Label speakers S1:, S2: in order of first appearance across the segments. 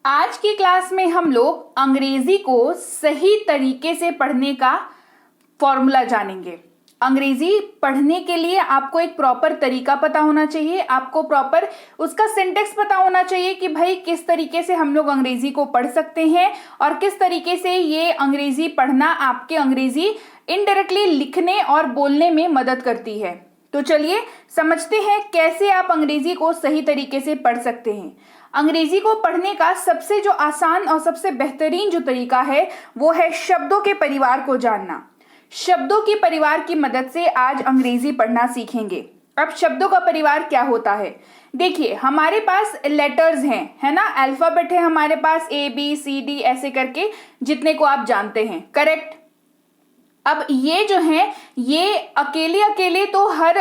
S1: आज की क्लास में हम लोग अंग्रेजी को सही तरीके से पढ़ने का फॉर्मूला जानेंगे। अंग्रेजी पढ़ने के लिए आपको एक प्रॉपर तरीका पता होना चाहिए, आपको प्रॉपर उसका सिंटेक्स पता होना चाहिए कि भाई किस तरीके से हम लोग अंग्रेजी को पढ़ सकते हैं और किस तरीके से ये अंग्रेजी पढ़ना आपके अंग्रेजी इनडायरेक्टली लिखने और बोलने में मदद करती है। तो चलिए समझते हैं कैसे आप अंग्रेजी को सही तरीके से पढ़ सकते हैं। अंग्रेजी को पढ़ने का सबसे जो आसान और सबसे बेहतरीन जो तरीका है वो है शब्दों के परिवार को जानना। शब्दों के परिवार की मदद से आज अंग्रेजी पढ़ना सीखेंगे। अब शब्दों का परिवार क्या होता है? देखिए, हमारे पास लेटर्स हैं, है ना, अल्फाबेट है हमारे पास, ABCD ऐसे करके जितने को आप जानते हैं, करेक्ट। अब ये जो हैं ये अकेले अकेले तो हर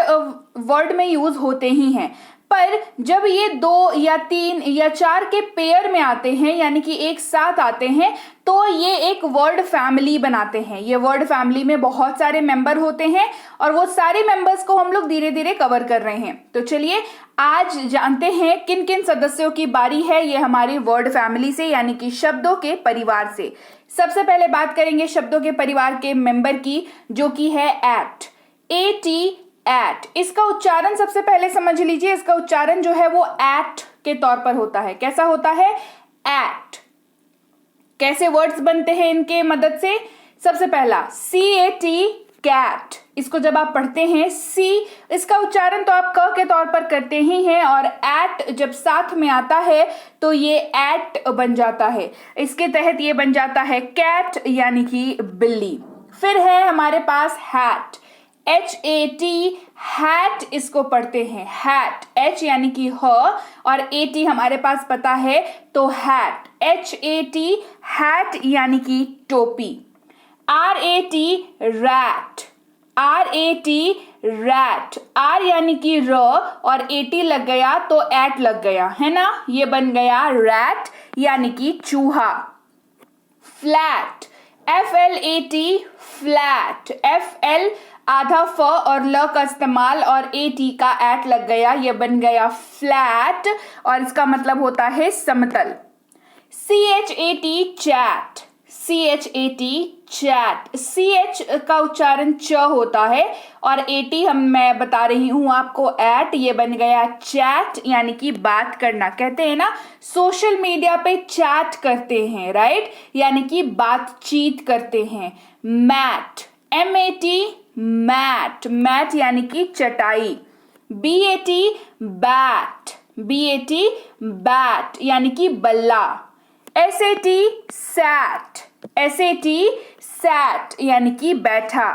S1: वर्ड में यूज होते ही हैं, पर जब ये 2 या 3 या 4 के पेयर में आते हैं यानी कि एक साथ आते हैं तो ये एक वर्ड फैमिली बनाते हैं। ये वर्ड फैमिली में बहुत सारे मेंबर होते हैं और वो सारे मेंबर्स को हम लोग धीरे धीरे कवर कर रहे हैं। तो चलिए आज जानते हैं किन किन सदस्यों की बारी है ये हमारी वर्ड फैमिली से यानी कि शब्दों के परिवार से। सबसे पहले बात करेंगे शब्दों के परिवार के मेंबर की, जो कि है एट, एट। इसका उच्चारण सबसे पहले समझ लीजिए। इसका उच्चारण जो है वो एट के तौर पर होता है। कैसा होता है? एट। कैसे वर्ड्स बनते हैं इनके मदद से? सबसे पहला CAT, कैट। इसको जब आप पढ़ते हैं सी, इसका उच्चारण तो आप क के तौर पर करते ही हैं और एट जब साथ में आता है तो ये एट बन जाता है। इसके तहत ये बन जाता है कैट यानी कि बिल्ली। फिर है हमारे पास हैट, HAT, हैट। इसको पढ़ते हैं हैट, H यानी कि ह और AT हमारे पास पता है तो हैट, HAT, हैट यानी कि टोपी। RAT, rat, RAT, rat. R यानी कि र और AT लग गया तो एट लग गया, है ना, ये बन गया रैट यानी कि चूहा। Flat, FLAT, flat. FL आधा फ और ल का इस्तेमाल और AT का एट लग गया, ये बन गया फ्लैट और इसका मतलब होता है समतल। CHAT, chat, CHAT, chat. CH का उच्चारण च होता है और AT मैं बता रही हूं आपको एट, ये बन गया चैट यानी कि बात करना। कहते हैं ना सोशल मीडिया पे चैट करते हैं, राइट, यानी कि बातचीत करते हैं। मैट, MAT, मैट, मैट यानी कि चटाई। BAT, बैट, BAT, बैट यानी कि बल्ला। SAT, सैट, SAT, सैट यानी कि बैठा।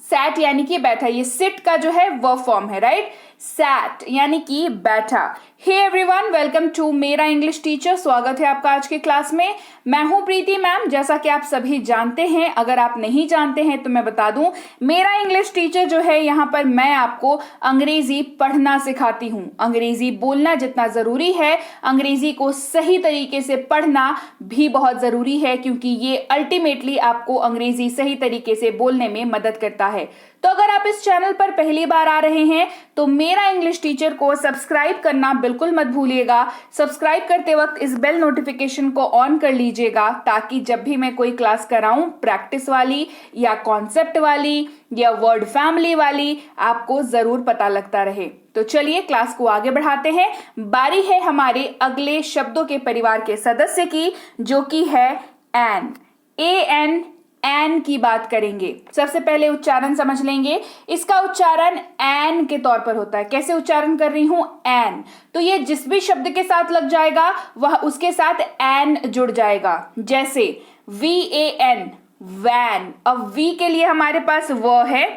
S1: सैट यानी कि बैठा, ये सिट का जो है वो फॉर्म है, राइट, सैट यानी कि बैठा। हे एवरीवन, वेलकम टू मेरा इंग्लिश टीचर। स्वागत है आपका आज के क्लास में। मैं हूं प्रीति मैम। जैसा कि आप सभी जानते हैं, अगर आप नहीं जानते हैं तो मैं बता दूं, मेरा इंग्लिश टीचर जो है यहाँ पर मैं आपको अंग्रेजी पढ़ना सिखाती हूँ। अंग्रेजी बोलना जितना जरूरी है, अंग्रेजी को सही तरीके से पढ़ना भी बहुत जरूरी है, क्योंकि ये अल्टीमेटली आपको अंग्रेजी सही तरीके से बोलने में मदद करता है। तो अगर आप इस चैनल पर पहली बार आ रहे हैं तो मेरा इंग्लिश टीचर को सब्सक्राइब करना बिल्कुल मत भूलिएगा। सब्सक्राइब करते वक्त इस बेल नोटिफिकेशन को ऑन कर लीजिएगा, ताकि जब भी मैं कोई क्लास कराऊं, प्रैक्टिस वाली या कॉन्सेप्ट वाली या वर्ड फैमिली वाली, आपको जरूर पता लगता रहे। तो चलिए क्लास को आगे बढ़ाते हैं। बारी है हमारे अगले शब्दों के परिवार के सदस्य की, जो कि है एन, AN, एन की बात करेंगे। सबसे पहले उच्चारण समझ लेंगे। इसका उच्चारण एन के तौर पर होता है। कैसे उच्चारण कर रही हूं? एन। तो ये जिस भी शब्द के साथ लग जाएगा वह उसके साथ एन जुड़ जाएगा। जैसे VAN, वैन। अब V के लिए हमारे पास व है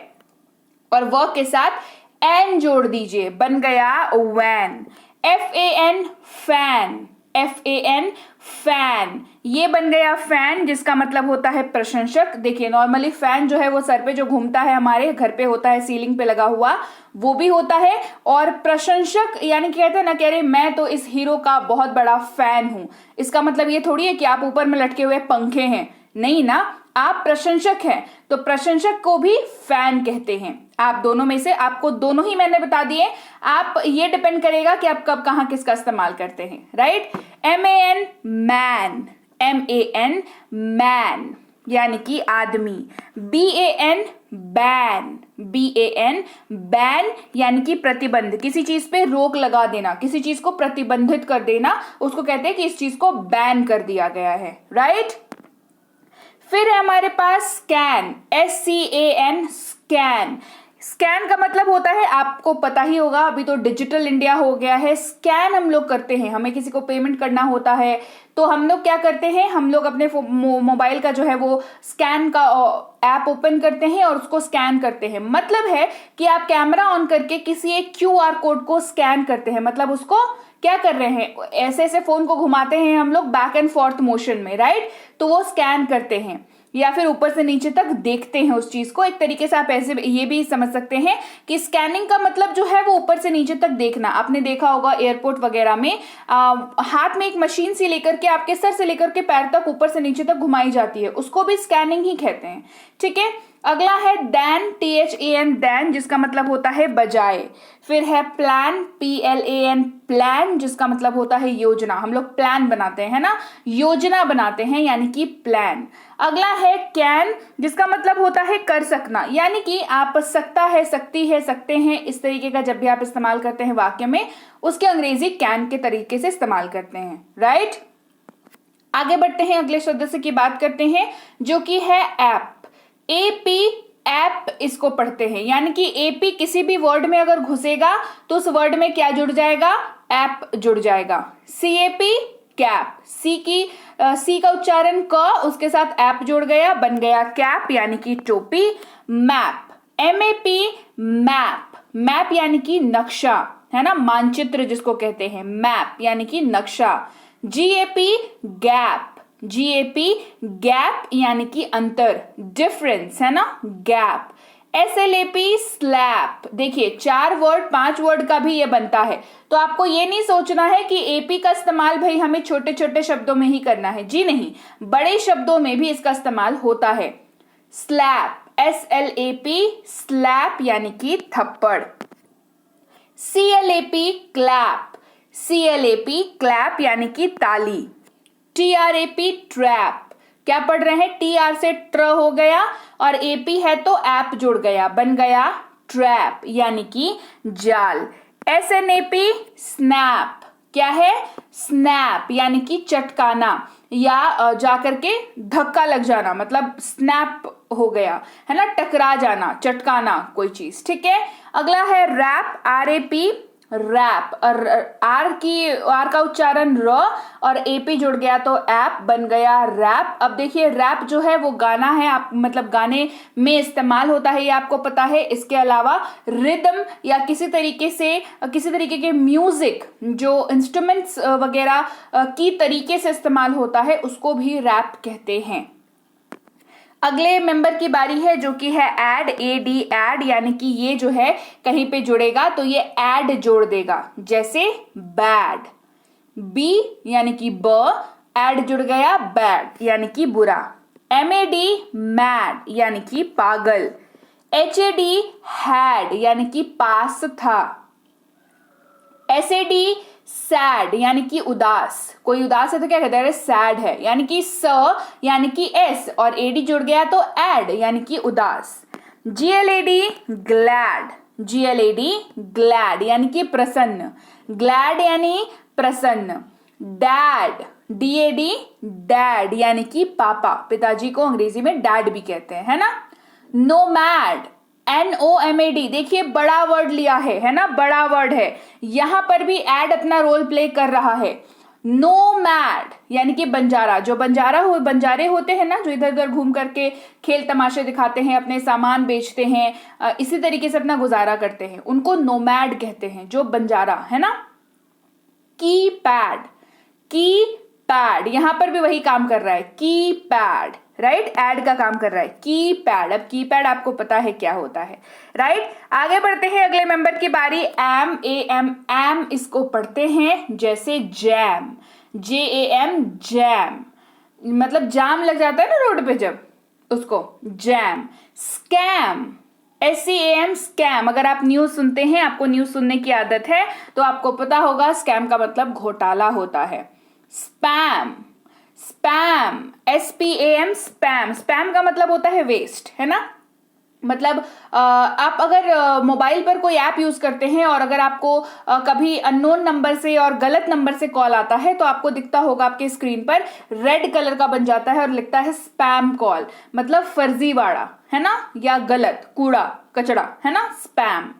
S1: और व के साथ एन जोड़ दीजिए, बन गया van. FAN, fan, FAN, fan, ये बन गया फैन, जिसका मतलब होता है प्रशंसक। देखिए नॉर्मली फैन जो है वो सर पे जो घूमता है, हमारे घर पे होता है, सीलिंग पे लगा हुआ, वो भी होता है। और प्रशंसक यानी कि कहते हैं ना, कह रहे मैं तो इस हीरो का बहुत बड़ा फैन हूं। इसका मतलब ये थोड़ी है कि आप ऊपर में लटके हुए पंखे हैं, नहीं ना, आप प्रशंसक हैं तो प्रशंसक को भी फैन कहते हैं। आप दोनों में से, आपको दोनों ही मैंने बता दिए, आप ये डिपेंड करेगा कि आप कब कहां किसका इस्तेमाल करते हैं, right. MAN man, MAN man यानी कि आदमी। BAN बैन, BAN बैन यानी कि प्रतिबंध, किसी चीज पे रोक लगा देना, किसी चीज को प्रतिबंधित कर देना, उसको कहते हैं कि इस चीज को बैन कर दिया गया है, राइट। फिर है हमारे पास स्कैन, SCAN स्कैन। स्कैन का मतलब होता है, आपको पता ही होगा, अभी तो डिजिटल इंडिया हो गया है। स्कैन हम लोग करते हैं, हमें किसी को पेमेंट करना होता है तो हम लोग क्या करते हैं, हम लोग अपने मोबाइल का जो है वो स्कैन का ऐप ओपन करते हैं और उसको स्कैन करते हैं। मतलब है कि आप कैमरा ऑन करके किसी एक QR कोड को स्कैन करते हैं, मतलब उसको क्या कर रहे हैं, ऐसे ऐसे फोन को घुमाते हैं हम लोग बैक एंड फोर्थ मोशन में, राइट। तो वो स्कैन करते हैं या फिर ऊपर से नीचे तक देखते हैं उस चीज को। एक तरीके से आप ऐसे ये भी समझ सकते हैं कि स्कैनिंग का मतलब जो है वो ऊपर से नीचे तक देखना। आपने देखा होगा एयरपोर्ट वगैरह में हाथ में एक मशीन सी लेकर के आपके सर से लेकर के पैर तक ऊपर से नीचे तक घुमाई जाती है, उसको भी स्कैनिंग ही कहते हैं, ठीक है। अगला है दैन, THAN दैन, जिसका मतलब होता है बजाय। फिर है प्लान, PLAN प्लान, जिसका मतलब होता है योजना। हम लोग प्लान बनाते हैं ना, योजना बनाते हैं, यानी कि प्लान। अगला है कैन, जिसका मतलब होता है कर सकना, यानी कि आप सकता है, सकती है, सकते हैं, इस तरीके का जब भी आप इस्तेमाल करते हैं वाक्य में, उसके अंग्रेजी कैन के तरीके से इस्तेमाल करते हैं, राइट। आगे बढ़ते हैं, अगले सदस्य की बात करते हैं जो कि है ऐप। AP ऐप इसको पढ़ते हैं, यानी कि AP किसी भी वर्ड में अगर घुसेगा तो उस वर्ड में क्या जुड़ जाएगा, ऐप जुड़ जाएगा। CAP कैप, C का उच्चारण क, उसके साथ ऐप जुड़ गया, बन गया कैप यानी कि टोपी। मैप, MAP मैप, मैप यानी कि नक्शा, है ना, मानचित्र जिसको कहते हैं, मैप यानी कि नक्शा। GAP गैप, GAP गैप यानी कि अंतर, डिफरेंस, है ना, गैप। SLAP स्लैप, देखिए 4 वर्ड 5 वर्ड का भी ये बनता है, तो आपको ये नहीं सोचना है कि AP का इस्तेमाल भाई हमें छोटे छोटे शब्दों में ही करना है, जी नहीं, बड़े शब्दों में भी इसका इस्तेमाल होता है। स्लैप, SLAP स्लैप यानी कि थप्पड़। CLAP क्लैप, CLAP क्लैप यानी कि ताली। TRAP ट्रैप, क्या पढ़ रहे हैं, TR से ट्र हो गया और AP है तो ऐप जुड़ गया, बन गया ट्रैप यानी कि जाल। SNAP स्नैप, क्या है, स्नैप यानी कि चटकाना या जाकर के धक्का लग जाना, मतलब स्नैप हो गया, है ना, टकरा जाना, चटकाना कोई चीज, ठीक है। अगला है रैप, RAP रैप, आर का उच्चारण र और AP जुड़ गया तो ऐप, बन गया रैप। अब देखिए रैप जो है वो गाना है, आप मतलब गाने में इस्तेमाल होता है, ये आपको पता है। इसके अलावा रिदम या किसी तरीके के म्यूजिक जो इंस्ट्रूमेंट्स वगैरह की तरीके से इस्तेमाल होता है, उसको भी रैप कहते हैं। अगले मेंबर की बारी है जो कि है ऐड, AD ऐड, यानी कि ये जो है कहीं पे जुड़ेगा तो ये ऐड जोड़ देगा, जैसे बैड, B यानी कि ब, ऐड जुड़ गया, बैड यानी कि बुरा। MAD मैड यानी कि पागल। HAD हैड यानी कि पास था। SAD सैड यानी कि उदास, कोई उदास है तो क्या कहते हैं, सैड है, यानी कि स यानी कि S और AD जुड़ गया तो ऐड यानी कि उदास। GLAD ग्लैड, GLAD ग्लैड यानी कि प्रसन्न, ग्लैड यानी प्रसन्न। डैड, DAD डैड यानी कि पापा, पिताजी को अंग्रेजी में डैड भी कहते हैं, है ना। नोमैड, NOMAD, देखिए बड़ा वर्ड लिया है ना, बड़ा वर्ड है, यहां पर भी ऐड अपना रोल प्ले कर रहा है। नोमैड यानी कि बंजारा, जो बंजारे होते हैं ना, जो इधर उधर घूम करके खेल तमाशे दिखाते हैं, अपने सामान बेचते हैं, इसी तरीके से अपना गुजारा करते हैं, उनको नोमैड कहते हैं, जो बंजारा, है ना। कीपैड, कीपैड यहां पर भी वही काम कर रहा है, कीपैड, राइट, ऐड का काम कर रहा है, कीपैड। अब कीपैड आपको पता है क्या होता है, राइट। आगे बढ़ते हैं, अगले मेंबर की बारी। एम, AM एम इसको पढ़ते हैं, जैसे जैम, JAM जैम। मतलब जाम लग जाता है ना रोड पे जब, उसको जैम। Scam, SCAM, scam. अगर आप न्यूज सुनते हैं, आपको न्यूज सुनने की आदत है, तो आपको पता होगा स्कैम का मतलब घोटाला होता है। Spam, spam, SPAM, spam. Spam का मतलब होता है वेस्ट, है ना। मतलब आप अगर मोबाइल पर कोई ऐप यूज करते हैं और अगर आपको कभी अननोन नंबर से और गलत नंबर से कॉल आता है, तो आपको दिखता होगा आपके स्क्रीन पर रेड कलर का बन जाता है और लिखता है स्पैम कॉल, मतलब फर्जीवाड़ा, है ना, या गलत, कूड़ा कचड़ा, है ना, स्पैम।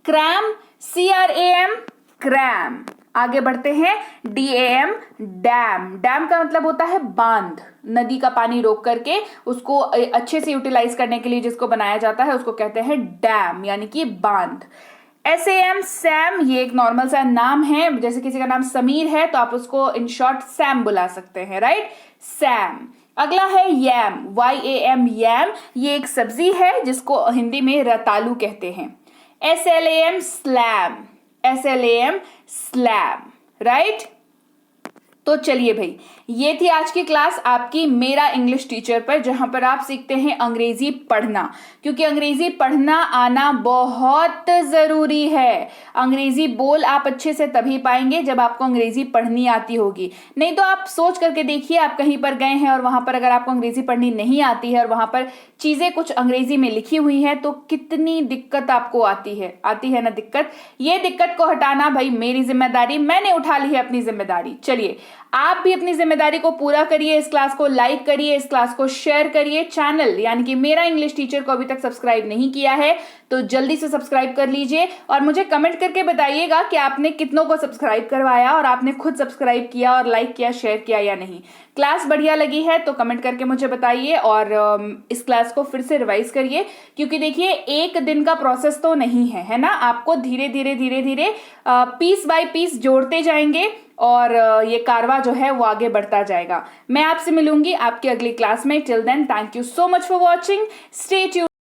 S1: Cram, CRAM, cram. आगे बढ़ते हैं, DAM, डैम। डैम का मतलब होता है बांध, नदी का पानी रोक करके उसको अच्छे से यूटिलाइज करने के लिए जिसको बनाया जाता है उसको कहते हैं डैम, यानी कि बांध। SAM, सैम, ये एक नॉर्मल सा नाम है, जैसे किसी का नाम समीर है तो आप उसको इन शॉर्ट सैम बुला सकते हैं, राइट, सैम। अगला है यैम, YAM, यैम। ये एक सब्जी है जिसको हिंदी में रतालू कहते हैं। SLAM, slam, SLAM, slam, right. तो चलिए भाई, ये थी आज की क्लास आपकी मेरा इंग्लिश टीचर पर, जहां पर आप सीखते हैं अंग्रेजी पढ़ना, क्योंकि अंग्रेजी पढ़ना आना बहुत जरूरी है। अंग्रेजी बोल आप अच्छे से तभी पाएंगे जब आपको अंग्रेजी पढ़नी आती होगी। नहीं तो आप सोच करके देखिए, आप कहीं पर गए हैं और वहां पर अगर आपको अंग्रेजी पढ़नी नहीं आती है और वहां पर चीजें कुछ अंग्रेजी में लिखी हुई है, तो कितनी दिक्कत आपको आती है ना दिक्कत। ये दिक्कत को हटाना भाई मेरी जिम्मेदारी, मैंने उठा ली है अपनी जिम्मेदारी। चलिए, आप भी अपनी जिम्मेदारी को पूरा करिए, इस क्लास को लाइक करिए, इस क्लास को शेयर करिए। चैनल यानी कि मेरा इंग्लिश टीचर को अभी तक सब्सक्राइब नहीं किया है तो जल्दी से सब्सक्राइब कर लीजिए और मुझे कमेंट करके बताइएगा कि आपने कितनों को सब्सक्राइब करवाया और आपने खुद सब्सक्राइब किया और लाइक किया, शेयर किया या नहीं। क्लास बढ़िया लगी है तो कमेंट करके मुझे बताइए और इस क्लास को फिर से रिवाइज करिए, क्योंकि देखिए एक दिन का प्रोसेस तो नहीं है ना। आपको धीरे धीरे पीस बाय पीस जोड़ते जाएंगे और ये कारवा जो है वो आगे बढ़ता जाएगा। मैं आपसे मिलूंगी आपकी अगली क्लास में। Till then, thank you so much for watching, stay tuned.